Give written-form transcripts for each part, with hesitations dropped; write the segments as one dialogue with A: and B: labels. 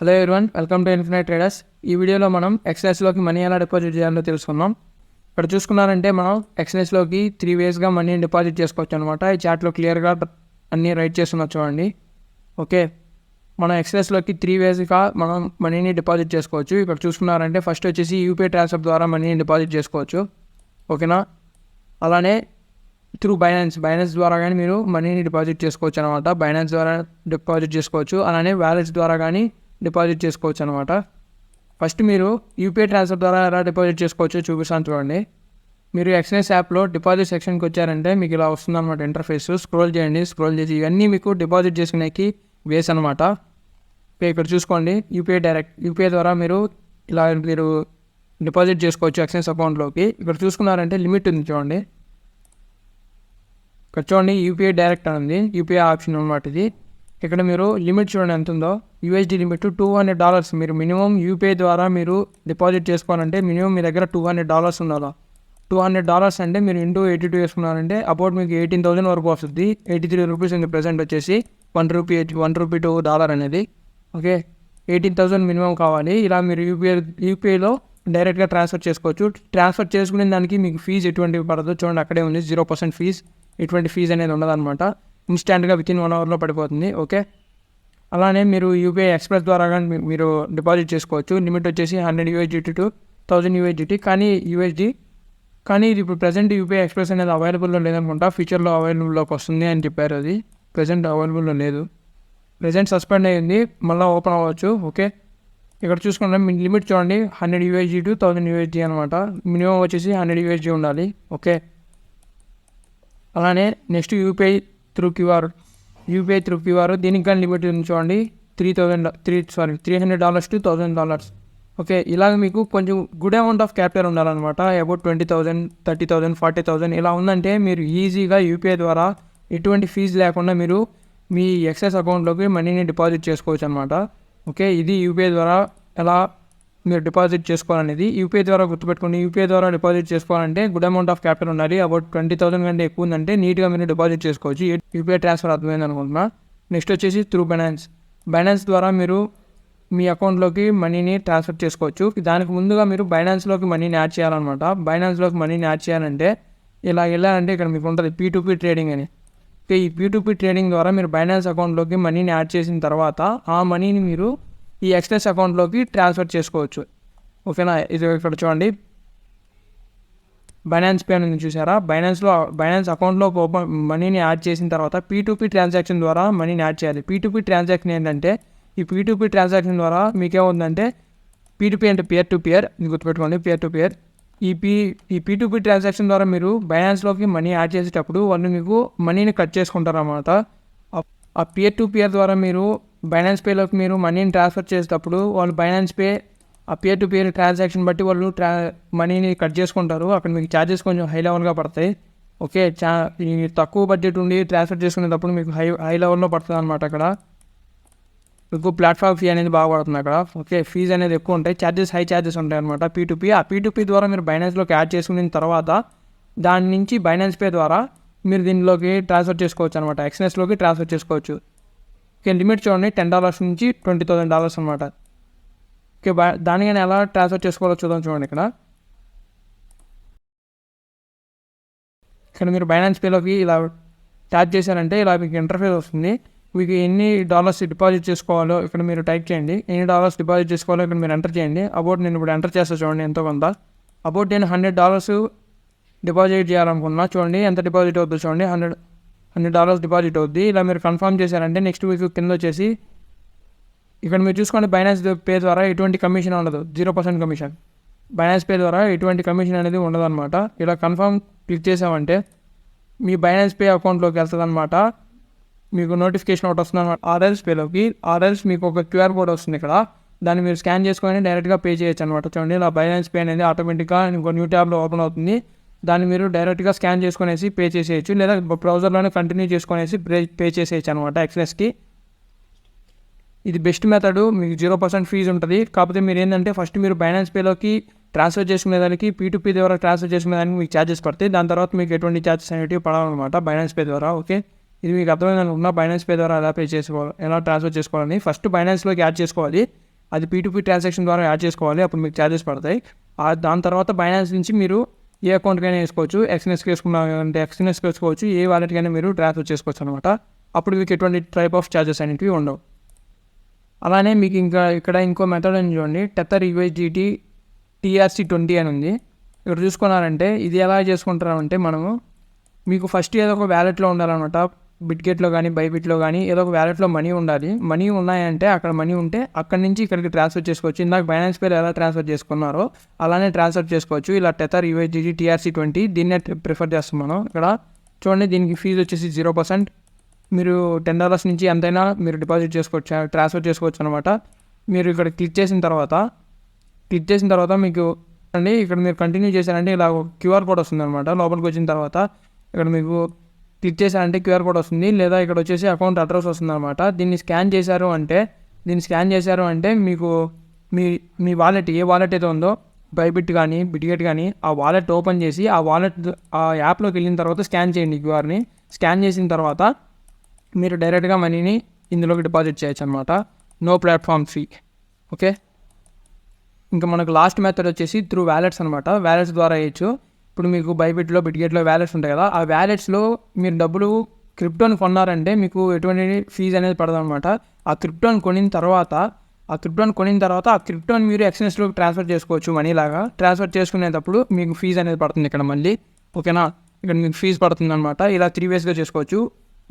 A: Hello everyone, welcome to infinite traders. ఈ వీడియోలో మనం ఎక్స్ఎన్ఎస్లోకి మనీ ఎలా డిపాజిట్ చేయాలో తెలుసుకుందాం. ఇక్కడ చూసుకున్నారంటే మనం ఎక్స్ఎన్ఎస్లోకి 3 వేస్గా మనీని డిపాజిట్ చేసుకోవచ్చు అనమాట. ఈ చాట్లో క్లియర్గా అన్నీ రైట్ చేస్తున్నా చూడండి. ఓకే, మనం ఎక్స్ఎన్ఎస్లోకి 3 వేస్గా మనం మనీని డిపాజిట్ చేసుకోవచ్చు. ఇక్కడ చూసుకున్నారంటే ఫస్ట్ వచ్చేసి యూపీఐ ట్రాన్స్ఫర్ ద్వారా మనీని డిపాజిట్ చేసుకోవచ్చు. ఓకేనా, అలానే త్రూ బైనాన్స్ ద్వారా కానీ మీరు మనీని డిపాజిట్ చేసుకోవచ్చు అనమాట. బైనాన్స్ ద్వారా డిపాజిట్ చేసుకోవచ్చు, అలానే వ్యాలెట్స్ ద్వారా కానీ డిపాజిట్ చేసుకోవచ్చు అనమాట. ఫస్ట్ మీరు యూపీఐ ట్రాన్స్ఫర్ ద్వారా ఎలా డిపాజిట్ చేసుకోవచ్చో చూపిస్తాను చూడండి. మీరు ఎక్స్ఎన్ఎస్ యాప్లో డిపాజిట్ సెక్షన్కి వచ్చారంటే మీకు ఇలా వస్తుంది అనమాట ఇంటర్ఫేస్. స్క్రోల్ చేయండి, స్క్రోల్ చేసి ఇవన్నీ మీకు డిపాజిట్ చేసుకునేకి వేస్ అనమాట. ఇక్కడ చూసుకోండి, యూపీఐ ద్వారా మీరు ఇలా మీరు డిపాజిట్ చేసుకోవచ్చు ఎక్స్ఎన్ఎస్ అకౌంట్లోకి. ఇక్కడ చూసుకున్నారంటే లిమిట్ ఉంది చూడండి. ఇక్కడ చూడండి యూపీఐ డైరెక్ట్ అని ఉంది, యూపీఐ ఆప్షన్ అనమాట ఇది. ఇక్కడ మీరు లిమిట్ చూడండి ఎంత ఉందో. USD limit $200. మీరు మినిమం యూపీఐ ద్వారా మీరు డిపాజిట్ చేసుకోవాలంటే మినిమం మీ దగ్గర $200 ఉండాలి. $200 అంటే మీరు ఇంటూ 82 వేసుకున్నారంటే అబౌట్ మీకు 18,000 వరకు వస్తుంది. 83 రూపీస్ ఉంది ప్రజెంట్ వచ్చేసి. $1 to $1 అనేది. ఓకే, 18,000 మినిమం కావాలి. ఇలా మీరు యూపీఐలో డైరెక్ట్గా ట్రాన్స్ఫర్ చేసుకోవచ్చు. ట్రాన్స్ఫర్ చేసుకునే దానికి మీకు ఫీజు ఎటువంటివి పడదు చూడండి, అక్కడే ఉంది 0% ఫీజ్. ఎటువంటి ఫీజు అనేది ఉండదన్నమాట. ఇన్స్టాంట్గా వితిన్ 1 అవర్లో పడిపోతుంది. ఓకే, అలానే మీరు యూపీఐ ఎక్స్ప్రెస్ ద్వారా కానీ మీరు డిపాజిట్ చేసుకోవచ్చు. లిమిట్ వచ్చేసి $100 to $1,000 కానీ ఇది ఇప్పుడు ప్రజెంట్ యూపీఐ ఎక్స్ప్రెస్ అనేది అవైలబుల్లో లేదనుకుంటా. ఫ్యూచర్లో అవైలబుల్లోకి వస్తుంది అని చెప్పారు. అది ప్రజెంట్ అవైలబుల్లో లేదు, ప్రజెంట్ సస్పెండ్ అయ్యింది, మళ్ళీ ఓపెన్ అవ్వచ్చు. ఓకే, ఇక్కడ చూసుకుంటే మీ లిమిట్ చూడండి $100 to $1,000 అనమాట. మినిమం వచ్చేసి $100 ఉండాలి. ఓకే, అలానే నెక్స్ట్ యూపీఐ త్రూ క్యూఆర్ దీనికి కానీ లిమిట్ ఉంది చూడండి. $300 to $1,000. ఓకే, ఇలాగ మీకు కొంచెం గుడ్ అమౌంట్ ఆఫ్ క్యాపిటల్ ఉండాలన్నమాట. అబౌట్ 20,000, 30,000, 40,000 ఇలా ఉందంటే మీరు ఈజీగా యూపీఐ ద్వారా ఎటువంటి ఫీజు లేకుండా మీరు మీ ఎక్సెస్ అకౌంట్లోకి మనీని డిపాజిట్ చేసుకోవచ్చు అనమాట. ఓకే, ఇది యూపీఐ ద్వారా ఎలా మీరు డిపాజిట్ చేసుకోవాలనేది. యూపీఐ ద్వారా గుర్తుపెట్టుకోండి, యూపీఐ ద్వారా డిపాజిట్ చేసుకోవాలంటే గుడ్ అమౌంట్ ఆఫ్ క్యాపిటల్ ఉండాలి. అబౌట్ 20,000 కంటే ఎక్కువ ఉందంటే నీట్గా మీరు డిపాజిట్ చేసుకోవచ్చు. యూపీఐ ట్రాన్స్ఫర్ అర్థమైంది అనుకుంటున్నా. నెక్స్ట్ వచ్చేసి త్రూ బైనాన్స్ ద్వారా మీరు మీ అకౌంట్లోకి మనీని ట్రాన్స్ఫర్ చేసుకోవచ్చు. దానికి ముందుగా మీరు బైనాన్స్లోకి మనీని యాడ్ చేయాలన్నమాట. బైనాన్స్లోకి మనీని యాడ్ చేయాలంటే ఇలా వెళ్ళాలంటే ఇక్కడ మీకు ఉంటుంది P2P ట్రేడింగ్ అని. ఈ P2P ట్రేడింగ్ ద్వారా మీరు బైనాన్స్ అకౌంట్లోకి మనీని యాడ్ చేసిన తర్వాత ఆ మనీని మీరు ఈ ఎక్స్ప్రెస్ అకౌంట్లోకి ట్రాన్స్ఫర్ చేసుకోవచ్చు. ఓకేనా, ఇది ఇక్కడ చూడండి బైనాన్స్ పే అని చూసారా. బైనాన్స్ అకౌంట్లో మనీని యాడ్ చేసిన తర్వాత P2P ట్రాన్సాక్షన్ ద్వారా మనీని యాడ్ చేయాలి. P2P ట్రాన్సాక్షన్ ఏంటంటే ఈ P2P ట్రాన్సాక్షన్ ద్వారా మీకేముందంటే P2P అంటే పేర్ టు పేర్, ఇది గుర్తుపెట్టుకోండి, పేర్ టు పేర్. ఈ P2P ట్రాన్సాక్షన్ ద్వారా మీరు బైనాన్స్లోకి మనీ యాడ్ చేసేటప్పుడు వాళ్ళు మీకు మనీని కట్ చేసుకుంటారు అన్నమాట. ఆ పేర్ టు పేర్ ద్వారా మీరు బైనాన్స్ పేలోకి మీరు మనీని ట్రాన్స్ఫర్ చేసేటప్పుడు వాళ్ళు బైనాన్స్ పే ఆ పేర్ టు పేర్ ట్రాన్సాక్షన్ బట్టి వాళ్ళు మనీని కట్ చేసుకుంటారు. అక్కడ మీకు ఛార్జెస్ కొంచెం హై లెవెల్గా పడతాయి. ఓకే, ఈ తక్కువ బడ్జెట్ ఉండి ట్రాన్స్ఫర్ చేసుకునేటప్పుడు మీకు హై లెవెల్లో పడుతుంది అనమాట. అక్కడ మీకు ప్లాట్ఫామ్ ఫీ అనేది బాగా పడుతుంది అక్కడ. ఓకే, ఫీజు అనేది ఎక్కువ ఉంటాయి, హై ఛార్జెస్ ఉంటాయి అనమాట. P2P ఆ P2P ద్వారా మీరు బైనాన్స్లోకి యాడ్ చేసుకున్న తర్వాత దాని నుంచి బైనాన్స్ పే ద్వారా మీరు దీనిలోకి ట్రాన్స్ఫర్ చేసుకోవచ్చు అనమాట. ఎక్స్ఎన్ఎస్లోకి ట్రాన్స్ఫర్ చేసుకోవచ్చు. ఓకే, లిమిట్ చూడండి $10 నుంచి $20,000 అనమాట. ఓకే, దానికైనా ఎలా ట్రాన్స్ఫర్ చేసుకోవాలో చూద్దాం చూడండి. ఇక్కడ మీరు బైనాన్స్ పేలోకి ఇలా ట్యాప్ చేశారంటే ఇలా మీకు ఇంటర్ఫేస్ వస్తుంది. మీకు ఎన్ని డాలర్స్ డిపాజిట్ చేసుకోవాలో ఇక్కడ మీరు టైప్ చేయండి. ఎన్ని డాలర్స్ డిపాజిట్ చేసుకోవాలో ఇక్కడ మీరు ఎంటర్ చేయండి. అబౌట్ నేను ఇప్పుడు ఎంటర్ చేస్తా చూడండి ఎంతో కొంత. అబౌట్ నేను $100 డిపాజిట్ చేయాలనుకున్నా. చూడండి ఎంత డిపాజిట్ అవుతుందో చూడండి, $100 డిపాజిట్ అవుద్ది. ఇలా మీరు కన్ఫర్మ్ చేశారంటే నెక్స్ట్ వీక్ కింద వచ్చేసి ఇక్కడ మీరు చూసుకోండి బైనాన్స్ పే ద్వారా ఎటువంటి కమిషన్ ఉండదు, 0% కమిషన్. బైనాన్స్ పే ద్వారా ఎటువంటి కమిషన్ అనేది ఉండదు అనమాట. ఇలా కన్ఫర్మ్ క్లిక్ చేసామంటే మీ బైనాన్స్ పే అకౌంట్లోకి వెళ్తుంది అనమాట. మీకు నోటిఫికేషన్ ఒకటి వస్తుంది అనమాట ఆర్ఎల్స్ పేలోకి. ఆర్ఎల్స్ మీకు ఒక క్యూఆర్ కోడ్ వస్తుంది ఇక్కడ, దాన్ని మీరు స్కాన్ చేసుకొని డైరెక్ట్గా పే చేయొచ్చు అనమాట. చూడండి ఇలా బైనాన్స్ పే అనేది ఆటోమేటిక్గా ఇంకో న్యూ ట్యాబ్లో ఓపెన్ అవుతుంది. దాన్ని మీరు డైరెక్ట్గా స్కాన్ చేసుకునేసి పే చేసేయచ్చు, లేదా బ్రౌజర్లోనే కంటిన్యూ చేసుకునేసి పే చేసేయచ్చు అనమాట ఎక్స్ప్రెస్కి. ఇది బెస్ట్ మెథడ్. మీకు 0% ఫీజు ఉంటుంది. కాకపోతే మీరు ఏంటంటే ఫస్ట్ మీరు బైనాన్స్ పేలోకి ట్రాన్స్ఫర్ చేసుకునేదానికి P2P ద్వారా ట్రాన్స్ఫర్ చేసుకునేదానికి మీకు ఛార్జెస్ పడతాయి. దాని తర్వాత మీకు ఎటువంటి ఛార్జెస్ అనేవి పడాలన్నమాట బైనాన్స్ పే ద్వారా. ఓకే, ఇది మీకు అర్థమైంది అనుకున్నా బైనాన్స్ పే ద్వారా ఎలా ట్రాన్స్ఫర్ చేసుకోవాలని. ఫస్ట్ బైనాన్స్లోకి యాడ్ చేసుకోవాలి. అది P2P ట్రాన్సాక్షన్ ద్వారా యాడ్ చేసుకోవాలి, అప్పుడు మీకు ఛార్జెస్ పడతాయి. దాని తర్వాత బైనాన్స్ నుంచి మీరు ఏ అకౌంట్కైనా వేసుకోవచ్చు, ఎక్స్ఎన్ఎస్కి వేసుకున్నారంటే ఎక్స్ఎన్ఎస్కి వేసుకోవచ్చు, ఏ వాలెట్కైనా మీరు ట్రాన్స్ఫర్ చేసుకోవచ్చు అనమాట. అప్పుడు మీకు ఎటువంటి టైప్ ఆఫ్ ఛార్జెస్ అనేవి ఉండవు. అలానే మీకు ఇక్కడ ఇంకో మెథడ్ అని చూడండి, టెథర్ USDT TRC20 అని ఉంది. ఇక్కడ చూసుకున్నారంటే ఇది ఎలా చేసుకుంటారంటే మనము మీకు ఫస్ట్ ఏదో ఒక వ్యాలెట్లో ఉండాలన్నమాట. బిట్గెట్లో కానీ బైబిట్లో కానీ ఏదో ఒక వ్యాలెట్లో మనీ ఉండాలి. మనీ ఉన్నాయంటే అక్కడ మనీ ఉంటే అక్కడి నుంచి ఇక్కడికి ట్రాన్స్ఫర్ చేసుకోవచ్చు. ఇందాక బైనాన్స్ పేరు ఎలా ట్రాన్స్ఫర్ చేసుకున్నారో అలానే ట్రాన్స్ఫర్ చేసుకోవచ్చు. ఇలా టెథర్ USDT TRC20 దీన్నే ప్రిఫర్ చేస్తాం మనం. ఇక్కడ చూడండి, దీనికి ఫీజు వచ్చేసి 0%. మీరు $10 నుంచి ఎంతైనా మీరు డిపాజిట్ చేసుకోవచ్చు, ట్రాన్స్ఫర్ చేసుకోవచ్చు అనమాట. మీరు ఇక్కడ క్లిక్ చేసిన తర్వాత మీకు అండి ఇక్కడ మీరు కంటిన్యూ చేశారంటే ఇలా QR కోడ్ వస్తుంది అనమాట. లోపలికి వచ్చిన తర్వాత ఇక్కడ మీకు క్లిక్ చేశారంటే QR కోడ్ వస్తుంది, లేదా ఇక్కడ వచ్చేసి అకౌంట్ అడ్రస్ వస్తుంది అనమాట. దీన్ని స్కాన్ చేశారు అంటే మీకు మీ వాలెట్ ఏ వాలెట్ అయితే ఉందో బైబిట్ కానీ బిట్గెట్ కానీ ఆ వాలెట్ ఓపెన్ చేసి ఆ యాప్లోకి వెళ్ళిన తర్వాత స్కాన్ చేయండి. క్యూఆర్ని స్కాన్ చేసిన తర్వాత మీరు డైరెక్ట్గా మనీని ఇందులోకి డిపాజిట్ చేయొచ్చు అనమాట. No platform fee. ఓకే, ఇంకా మనకు లాస్ట్ మెథడ్ వచ్చేసి త్రూ వ్యాలెట్స్ అనమాట. వ్యాలెట్స్ ద్వారా వేయచ్చు. ఇప్పుడు మీకు బైబిట్లో బిట్గెట్లో వ్యాలెట్స్ ఉంటాయి కదా, ఆ వ్యాలెట్స్లో మీరు డబ్బులు క్రిప్టోని కొన్నారంటే మీకు ఎటువంటి ఫీజు అనేది పడదు అనమాట. ఆ క్రిప్టోని కొనిన తర్వాత ఆ క్రిప్టోని మీరు ఎక్స్చేంజ్లోకి ట్రాన్స్ఫర్ చేసుకోవచ్చు. మనీలాగా ట్రాన్స్ఫర్ చేసుకునేటప్పుడు మీకు ఫీజు అనేది పడుతుంది ఇక్కడ మళ్ళీ. ఓకేనా, ఇక్కడ మీకు ఫీజు పడుతుంది అనమాట. ఇలా 3 waysగా చేసుకోవచ్చు.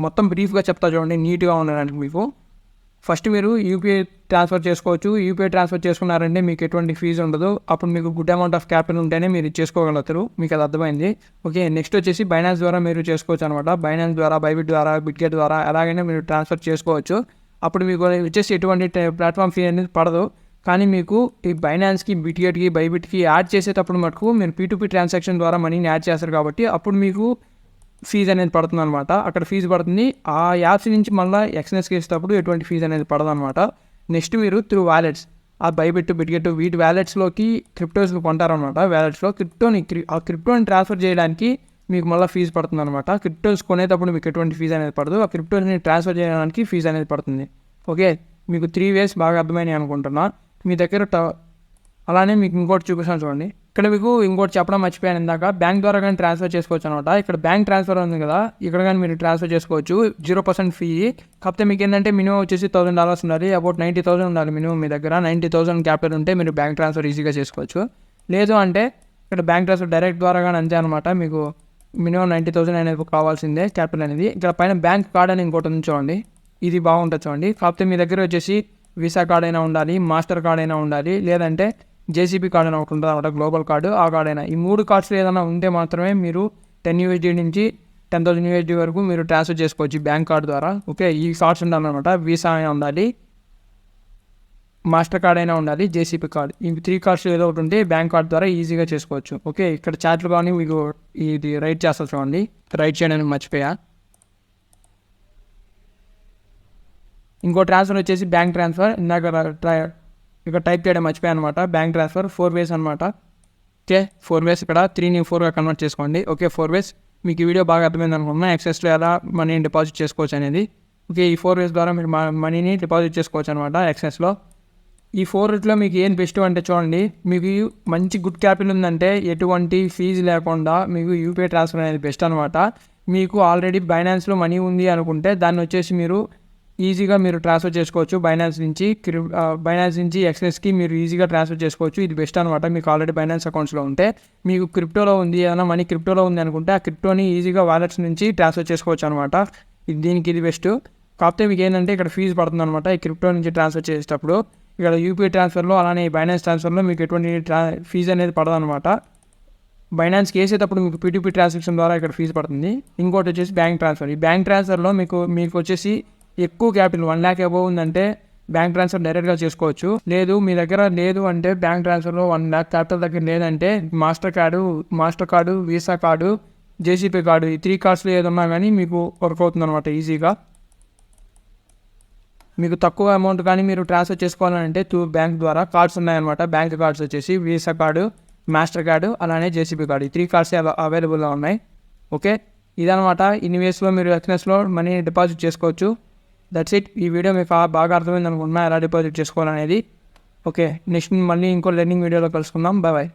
A: మొత్తం బ్రీఫ్గా చెప్తా చూడండి, నీట్గా ఉండడానికి. మీకు ఫస్ట్ మీరు యూపీఐ ట్రాన్స్ఫర్ చేసుకోవచ్చు. యూపీఐ ట్రాన్స్ఫర్ చేసుకున్నారంటే మీకు ఎటువంటి ఫీజు ఉండదు. అప్పుడు మీకు గుడ్ అమౌంట్ ఆఫ్ క్యాపిటల్ ఉంటేనే మీరు చేసుకోగలుగుతారు. మీకు అది అర్థమైంది. ఓకే, నెక్స్ట్ వచ్చేసి బైనాన్స్ ద్వారా మీరు చేసుకోవచ్చు అనమాట. బైనాన్స్ ద్వారా, బైబిట్ ద్వారా, బిట్గెట్ ద్వారా ఎలాగైనా మీరు ట్రాన్స్ఫర్ చేసుకోవచ్చు. అప్పుడు మీకు వచ్చేసి ఎటువంటి ప్లాట్ఫామ్ ఫీ అనేది పడదు. కానీ మీకు ఈ బైనాన్స్కి, బిట్గెట్కి, బైబిట్కి యాడ్ చేసేటప్పుడు మటుకు మీరు P2P ట్రాన్సాక్షన్ ద్వారా మనీని యాడ్ చేస్తారు కాబట్టి అప్పుడు మీకు ఫీజు అనేది పడుతుంది అనమాట. అక్కడ ఫీజు పడుతుంది. ఆ యాప్స్ నుంచి మళ్ళీ ఎక్స్ఎన్ఎస్కి వేసేటప్పుడు ఎటువంటి ఫీజు అనేది పడదు అనమాట. నెక్స్ట్ మీరు త్రూ వ్యాలెట్స్, ఆ బైబిట్, బిట్గెట్ వీటి వ్యాలెట్స్లోకి క్రిప్టోస్ కొంటారనమాట. వ్యాలెట్స్లో ఆ క్రిప్టోని ట్రాన్స్ఫర్ చేయడానికి మీకు మళ్ళీ ఫీజు పడుతుంది అనమాట. క్రిప్టోస్ కొనేటప్పుడు మీకు ఎటువంటి ఫీజు అనేది పడదు. ఆ క్రిప్టోస్ని ట్రాన్స్ఫర్ చేయడానికి ఫీజు అనేది పడుతుంది. ఓకే, మీకు 3 ways బాగా అర్థమైనాయి అనుకుంటున్నా. మీ దగ్గర అలానే మీకు ఇంకోటి చూపిస్తాను చూడండి. ఇక్కడ మీకు ఇంకోటి చెప్పడం మర్చిపోయాను ఇందాక, బ్యాంక్ ద్వారా కానీ ట్రాన్స్ఫర్ చేసుకోవచ్చు అనమాట. ఇక్కడ బ్యాంక్ ట్రాన్స్ఫర్ ఉంది కదా, ఇక్కడ కానీ మీరు ట్రాన్స్ఫర్ చేసుకోవచ్చు. 0% ఫీ. కాకపోతే మీకు ఏంటంటే మినిమం వచ్చేసి $1,000 ఉండాలి. అబౌట్ 90,000 ఉండాలి మినిమం మీ దగ్గర. 90,000 క్యాపిటల్ ఉంటే మీరు బ్యాంక్ ట్రాన్స్ఫర్ ఈజీగా చేసుకోవచ్చు. లేదు అంటే ఇక్కడ బ్యాంక్ ట్రాన్స్ఫర్ డైరెక్ట్ ద్వారా కానీ అంతే అనమాట. మీకు మినిమం 90,000 అనేది కావాల్సిందే క్యాపిటల్ అనేది. ఇక్కడ పైన బ్యాంక్ కార్డ్ అని ఇంకోటి ఉంది చూడండి, ఇది బాగుంటుంది చూడండి. కాకపోతే మీ దగ్గర వచ్చేసి వీసా కార్డ్ అయినా ఉండాలి, మాస్టర్ కార్డ్ అయినా ఉండాలి, లేదంటే JCB కార్డ్ అని ఒకటి ఉంటుంది అనమాట, గ్లోబల్ కార్డు. ఆ కార్డ్ అయినా, ఈ 3 కార్డ్స్లో ఏదైనా ఉంటే మాత్రమే మీరు $10 నుంచి $10,000 వరకు మీరు ట్రాన్స్ఫర్ చేసుకోవచ్చు బ్యాంక్ కార్డు ద్వారా. ఓకే, ఈ కార్డ్స్ ఉండాలన్నమాట. వీసా అయినా ఉండాలి, మాస్టర్ కార్డ్ అయినా ఉండాలి, JCB కార్డ్. ఈ 3 కార్డ్స్ ఏదో ఒకటి ఉంటే బ్యాంక్ కార్డ్ ద్వారా ఈజీగా చేసుకోవచ్చు. ఓకే, ఇక్కడ చాట్లు కానీ మీకు ఇది రైట్ చేస్తారు చూడండి, రైట్ చేయడానికి మర్చిపోయా. ఇంకో ట్రాన్స్ఫర్ వచ్చేసి బ్యాంక్ ట్రాన్స్ఫర్. ఇందాక ఇక్కడ టైప్ చేయడం మర్చిపోయాను అనమాట. బ్యాంక్ ట్రాన్స్ఫర్ 4 ways అనమాట. Okay, 4 ways. ఇక్కడ 3ని 4గా కన్వర్ట్ చేసుకోండి. Okay, 4 ways. మీకు ఈ వీడియో బాగా అర్థమైంది అనుకున్నా, ఎక్సెస్లో ఎలా మనీని డిపాజిట్ చేసుకోవచ్చు అనేది. ఓకే, ఈ 4 ways ద్వారా మీరు మనీని డిపాజిట్ చేసుకోవచ్చు అనమాట ఎక్సెస్లో. ఈ 4లో మీకు ఏం బెస్ట్ అంటే చూడండి, మీకు మంచి గుడ్ క్యాపిటల్ ఉందంటే ఎటువంటి ఫీజు లేకుండా మీకు యూపీఐ ట్రాన్స్ఫర్ అనేది బెస్ట్ అనమాట. మీకు ఆల్రెడీ బైనాన్స్లో మనీ ఉంది అనుకుంటే దాన్ని వచ్చేసి మీరు ఈజీగా మీరు ట్రాన్స్ఫర్ చేసుకోవచ్చు. బైనాన్స్ నుంచి ఎక్స్ఎస్కి మీరు ఈజీగా ట్రాన్స్ఫర్ చేసుకోవచ్చు. ఇది బెస్ట్ అనమాట. మీకు ఆల్రెడీ బైనాన్స్ అకౌంట్స్లో ఉంటే, మీకు క్రిప్టోలో ఉంది, ఏదైనా మనీ క్రిప్టోలో ఉంది అనుకుంటే ఆ క్రిప్టోని ఈజీగా వాలెట్స్ నుంచి ట్రాన్స్ఫర్ చేసుకోవచ్చు అనమాట. దీనికి ఇది బెస్ట్. కాకపోతే మీకు ఏంటంటే ఇక్కడ ఫీజు పడుతుంది అనమాట ఈ క్రిప్టో నుంచి ట్రాన్స్ఫర్ చేసేటప్పుడు. ఇక్కడ యూపీఐ ట్రాన్స్ఫర్లో అలానే బైనాన్స్ ట్రాన్స్ఫర్లో మీకు ఎటువంటి ఫీజు అనేది పడదు అనమాట. బైనాన్స్కి వేసేటప్పుడు మీకు P2P ట్రాన్సాక్షన్ ద్వారా ఇక్కడ ఫీజు పడుతుంది. ఇంకోటి వచ్చేసి బ్యాంక్ ట్రాన్స్ఫర్. ఈ బ్యాంక్ ట్రాన్స్ఫర్లో మీకు వచ్చేసి ఎక్కువ క్యాపిటల్ 1 lakh అబోవ్ ఉందంటే బ్యాంక్ ట్రాన్స్ఫర్ డైరెక్ట్గా చేసుకోవచ్చు. లేదు మీ దగ్గర లేదు అంటే బ్యాంక్ ట్రాన్స్ఫర్లో 1 lakh క్యాపిటల్ దగ్గర లేదంటే master card, visa card, JCB card, ఈ 3 కార్డ్స్లో ఏదన్నా కానీ మీకు వర్క్ అవుతుంది అనమాట ఈజీగా. మీకు తక్కువ అమౌంట్ కానీ మీరు ట్రాన్స్ఫర్ చేసుకోవాలంటే బ్యాంక్ ద్వారా కార్డ్స్ ఉన్నాయన్నమాట. బ్యాంక్ కార్డ్స్ వచ్చేసి వీసా కార్డు, మాస్టర్ కార్డు, అలానే JCB కార్డు, ఈ 3 కార్డ్స్ అవైలబుల్గా ఉన్నాయి. ఓకే, ఇదనమాట. ఇన్ని వేస్లో మీరు ఎక్స్ఎస్లో మనీ డిపాజిట్ చేసుకోవచ్చు. That's it. ఈ వీడియో మీకు బాగా అర్థమైంది అనుకుంటున్నా ఎలా డిపాజిట్ చేసుకోవాలనేది. ఓకే, నెక్స్ట్ మళ్ళీ ఇంకో లెర్నింగ్ వీడియోలో కలుసుకుందాం. Bye bye.